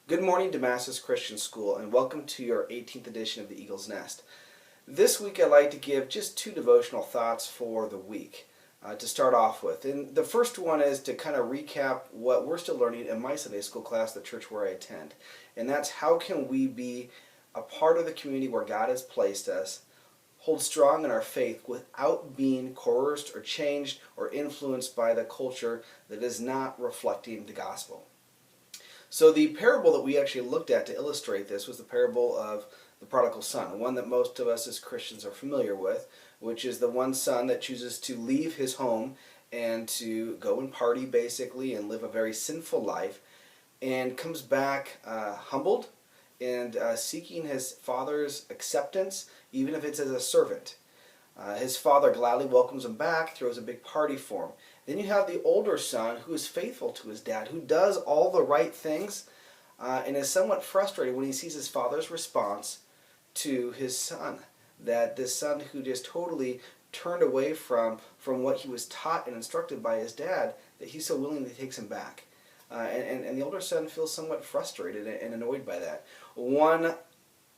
Good morning, Damascus Christian School, and welcome to your 18th edition of the Eagle's Nest. This week I'd like to give just two devotional thoughts for the week to start off with. And the first one is to kind of recap what we're still learning in my Sunday school class, the church where I attend. And that's how can we be a part of the community where God has placed us, hold strong in our faith without being coerced or changed or influenced by the culture that is not reflecting the gospel. So the parable that we actually looked at to illustrate this was the parable of the prodigal son, one that most of us as Christians are familiar with, which is the one son that chooses to leave his home and to go and party basically and live a very sinful life, and comes back humbled and seeking his father's acceptance, even if it's as a servant. His father gladly welcomes him back, throws a big party for him. Then you have the older son who is faithful to his dad, who does all the right things, and is somewhat frustrated when he sees his father's response to his son. That this son who just totally turned away from what he was taught and instructed by his dad, that he so willingly takes him back. And the older son feels somewhat frustrated and annoyed by that. One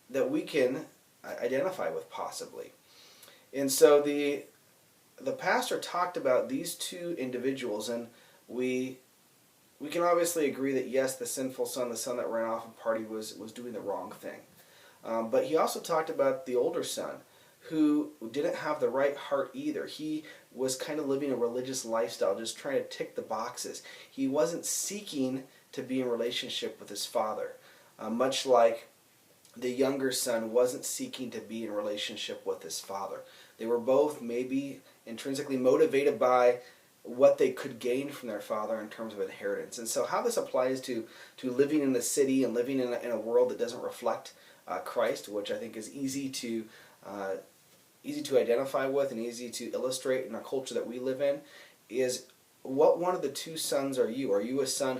that we can identify with possibly. And so the pastor talked about these two individuals, and we can obviously agree that yes, the sinful son, the son that ran off and party, was doing the wrong thing. But he also talked about the older son, who didn't have the right heart either. He was kind of living a religious lifestyle, just trying to tick the boxes. He wasn't seeking to be in relationship with his father, much like the younger son wasn't seeking to be in relationship with his father. They were both maybe intrinsically motivated by what they could gain from their father in terms of inheritance. And so how this applies to living in the city and living in a world that doesn't reflect Christ, which I think is easy to identify with and easy to illustrate in our culture that we live in, is what one of the two sons are you? Are you a son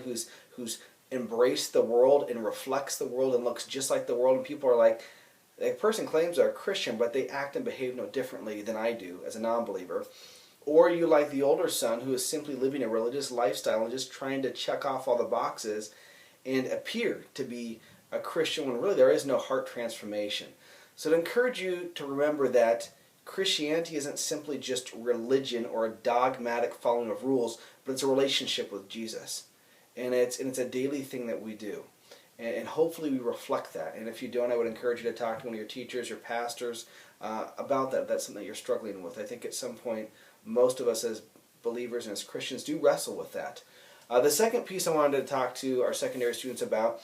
who's embraced the world and reflects the world and looks just like the world, and people are like, a person claims they're a Christian, but they act and behave no differently than I do as a non-believer? Or are you like the older son who is simply living a religious lifestyle and just trying to check off all the boxes and appear to be a Christian when really there is no heart transformation? So I'd encourage you to remember that Christianity isn't simply just religion or a dogmatic following of rules, but it's a relationship with Jesus. And it's a daily thing that we do. And hopefully we reflect that. And if you don't, I would encourage you to talk to one of your teachers, your pastors, about that. If that's something that you're struggling with. I think at some point, most of us as believers and as Christians do wrestle with that. The second piece I wanted to talk to our secondary students about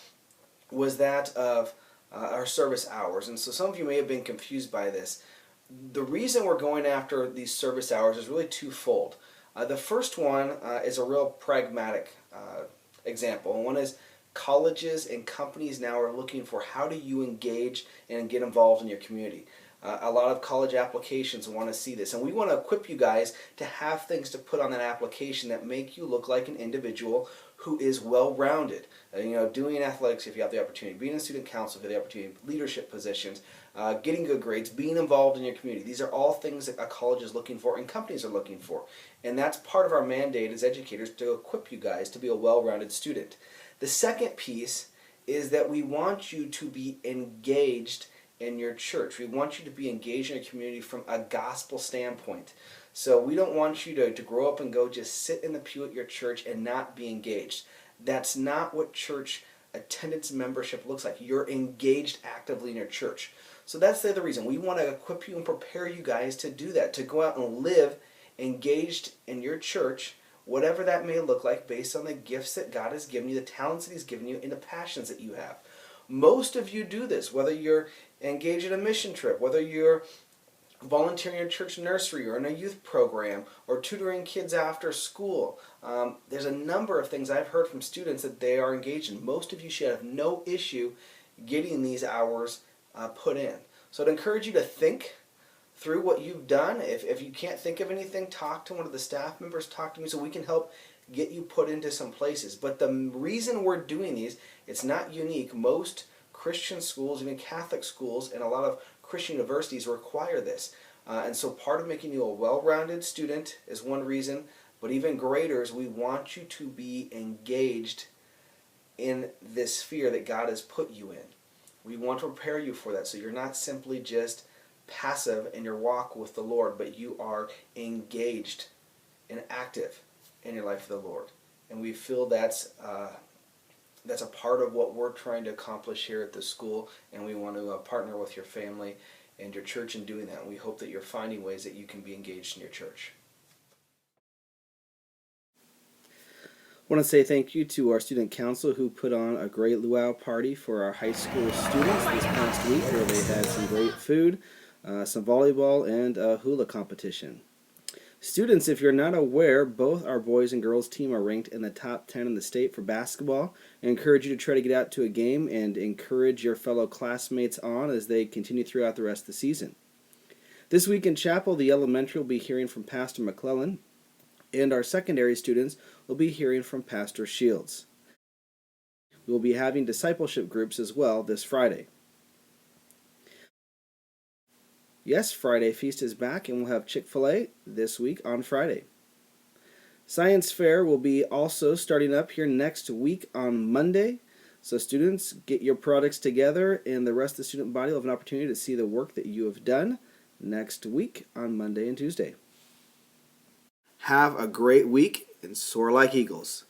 was that of our service hours. And so some of you may have been confused by this. The reason we're going after these service hours is really twofold. The first one is a real pragmatic example. And one is colleges and companies now are looking for how do you engage and get involved in your community. A lot of college applications want to see this, and we want to equip you guys to have things to put on that application that make you look like an individual who is well-rounded. Doing athletics if you have the opportunity, being in student council if you have the opportunity, leadership positions, getting good grades, being involved in your community. These are all things that a college is looking for and companies are looking for. And that's part of our mandate as educators, to equip you guys to be a well-rounded student. The second piece is that we want you to be engaged in your church. We want you to be engaged in your community from a gospel standpoint. So we don't want you to grow up and go just sit in the pew at your church and not be engaged. That's not what church attendance membership looks like. You're engaged actively in your church. So that's the other reason. We want to equip you and prepare you guys to do that, to go out and live engaged in your church, whatever that may look like based on the gifts that God has given you, the talents that He's given you, and the passions that you have. Most of you do this, whether you're engaged in a mission trip, whether you're volunteering in a church nursery or in a youth program or tutoring kids after school. There's a number of things I've heard from students that they are engaged in. Most of you should have no issue getting these hours put in. So I'd encourage you to think through what you've done. If you can't think of anything, talk to one of the staff members, talk to me so we can help get you put into some places. But the reason we're doing these, it's not unique. Most Christian schools, even Catholic schools, and a lot of Christian universities require this. And so part of making you a well-rounded student is one reason, but even greater is we want you to be engaged in this sphere that God has put you in. We want to prepare you for that so you're not simply just passive in your walk with the Lord, but you are engaged and active in your life with the Lord. And we feel that's a part of what we're trying to accomplish here at the school, and we want to partner with your family and your church in doing that. And we hope that you're finding ways that you can be engaged in your church. I want to say thank you to our student council who put on a great luau party for our high school students this past week, where they had some great food, some volleyball, and a hula competition. Students, if you're not aware, both our boys and girls team are ranked in the top 10 in the state for basketball. I encourage you to try to get out to a game and encourage your fellow classmates on as they continue throughout the rest of the season. This week in chapel, the elementary will be hearing from Pastor McClellan, and our secondary students will be hearing from Pastor Shields. We will be having discipleship groups as well this Friday. Yes, Friday Feast is back, and we'll have Chick-fil-A this week on Friday. Science Fair will be also starting up here next week on Monday. So students, get your products together, and the rest of the student body will have an opportunity to see the work that you have done next week on Monday and Tuesday. Have a great week and soar like eagles.